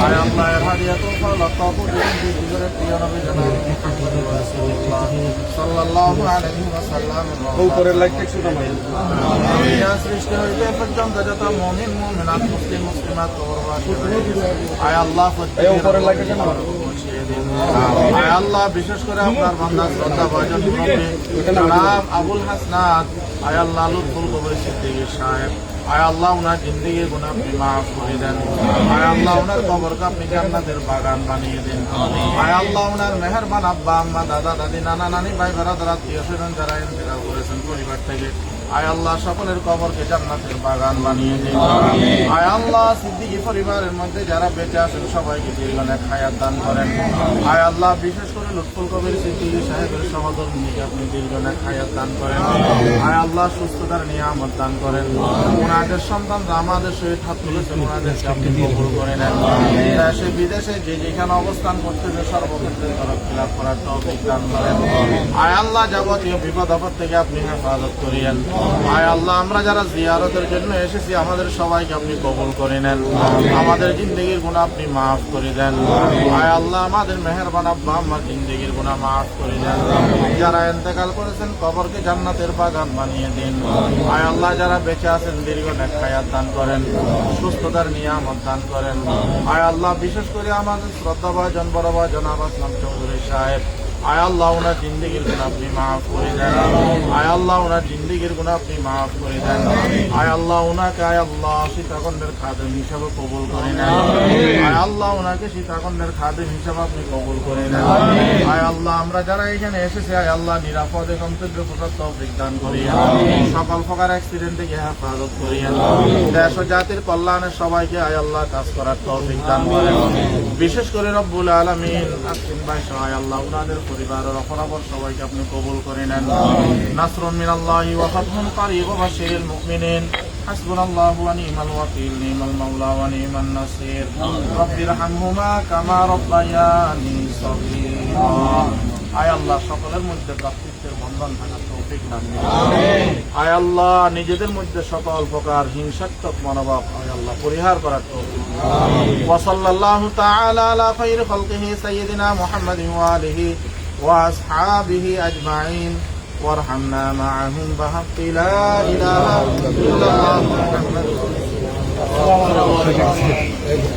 আয় আল্লাহ এর হাদিয়াতুল ফালা কবুল করে প্রিয় নবী জনাব মুহাম্মদ রাসূলুল্লাহ সাল্লাল্লাহু আলাইহি ওয়াসাল্লাম উপরের লাইট একটু নামাই। ইয়া সৃষ্টি হইতে পর্যন্ত যত মুমিন মুমিনাত মুসলিম মুসলিমাত কবরবাসী আয় আল্লাহ উপরের লাইট কেন? আয় আল্লাহ বিশেষ করে আপনার বান্দা শ্রদ্ধা ভাজন জনাব আবুল হাসনাত আয় আল্লাহ লুৎফুল কবরী সিদ্দিকী সাহেব আয় আল্লাহ উনার জিন্দেগির গুনাহ আপনি মাফ করে দেন। আয় আল্লাহ উনার কবরকে আপনি জান্নাতের বাগান বানিয়ে দেন। আয় আল্লাহ উনার মেহেরবান আব্বা আম্মা দাদা দাদি নানা নানি ভাই বেড়াদার আত্মীয় স্বজন যারা ইন্তেকাল করেছেন পরিবার থেকে আয় আল্লাহ সকলের কবরকে জান্নাতের বাগান বানিয়ে দিন। আয় আল্লাহ সিদ্দিকী পরিবারের মধ্যে যারা বেঁচে আছেন সবাইকে দীর্ঘনেক হায়াত দান করেন। আয় আল্লাহ বিশেষ করে লুৎফুল কবির সিদ্দিকী সাহেবের সহধর্মীকে আপনি দীর্ঘনেক হায়াত দান করেন। আয় আল্লাহ সুস্থতার নিয়ামত দান করেন। ওনাদের সন্তানরা আমাদের সহিত হাত তুলেছেন ওনাদেরকে আপনি কবুল করে নেন। দেশে বিদেশে যে যেখানে অবস্থান করতেছে সর্বক্ষেত্রে তরফ খিলাফ করার তৌফিক দান করেন। আয় আল্লাহ যাবতীয় বিপদ আপদ থেকে আপনি হেফাজত করিয়েন। আয় আল্লাহ আমরা যারা জিয়ারতের জন্য এসেছি আমাদের সবাইকে আপনি কবুল করে নেন। আমাদের জিন্দেগির গুনাহ আপনি মাফ করে দেন। আয় আল্লাহ আমাদের মেহেরবান আব্বা আম্মার জিন্দেগির গুনাহ মাফ করে দেন। যারা ইন্তেকাল করেছেন কবরকে জান্নাতের বাগান বানিয়ে দিন। আয় আল্লাহ যারা বেঁচে আছেন দীর্ঘনেক হায়াত দান করেন, সুস্থতার নিয়ামত দান করেন। আয় আল্লাহ বিশেষ করে আমাদের শ্রদ্ধাভাজন বড় ভাই জনাব আসলাম চৌধুরী সাহেব আয় আল্লাহ ওনার জিন্দেগির গুনাহ আপনি মাফ করে দেন। আয় আল্লাহ ওনার জিন্দেগির গুনাহ আপনি মাফ করে দেন। আয় আল্লাহ ওনাকে আয় আল্লাহ সীতাকুণ্ডের খাদেম হিসাবে কবুল করে নেন। আয় আল্লাহ ওনাকে সীতাকুণ্ডের খাদেম হিসাবে আপনি কবুল করে নেন। আয় আল্লাহ আমরা যারা এখানে এসেছি আয় আল্লাহ নিরাপদে গন্তব্যে পৌঁছার তৌফিক দান করিয়া সকল প্রকার অ্যাক্সিডেন্ট থেকে হেফাজত করিয়া দেশ ও জাতির কল্যাণে সবাইকে আয় আল্লাহ কাজ করার তৌফিক দান করেন। বিশেষ করে রব্বুল আলামিন আসিন ভাই সহ আয় আল্লাহ ওনাদের পরিবারের অপরাপর সবাইকে আপনি কবুল করে নেন। নাসরুন মিনাল্লাহি ওয়া ফাতহুন কারীব ওয়া বাশিরিল মুমিনিন হাসবুনাল্লাহু ওয়া নি'মাল ওয়াকিল নি'মাল মাওলা ওয়া নি'মান নাসির রব্বিরহামহুমা কামা রাব্বায়ানি সগীরা। আয় আল্লাহ সকলের মধ্যে ভ্রাতৃত্বের বন্ধন থাকার তৌফিক দান করুন। আয় আল্লাহ নিজেদের মধ্যে সকল প্রকার হিংসাত্মক মনোভাব আয় আল্লাহ পরিহার করার তৌফিক দান করুন। ওয়া সাল্লাল্লাহু তাআলা আলা খায়রি খালকিহি সাইয়্যিদিনা মুহাম্মাদিন ওয়া আলিহি ওয়া আসহাবিহি আজমাইন ওয়ারহামনা মাআহুম বিহাক্কি লা ইলাহা ইল্লাল্লাহ মুহাম্মাদুর রাসূলুল্লাহ।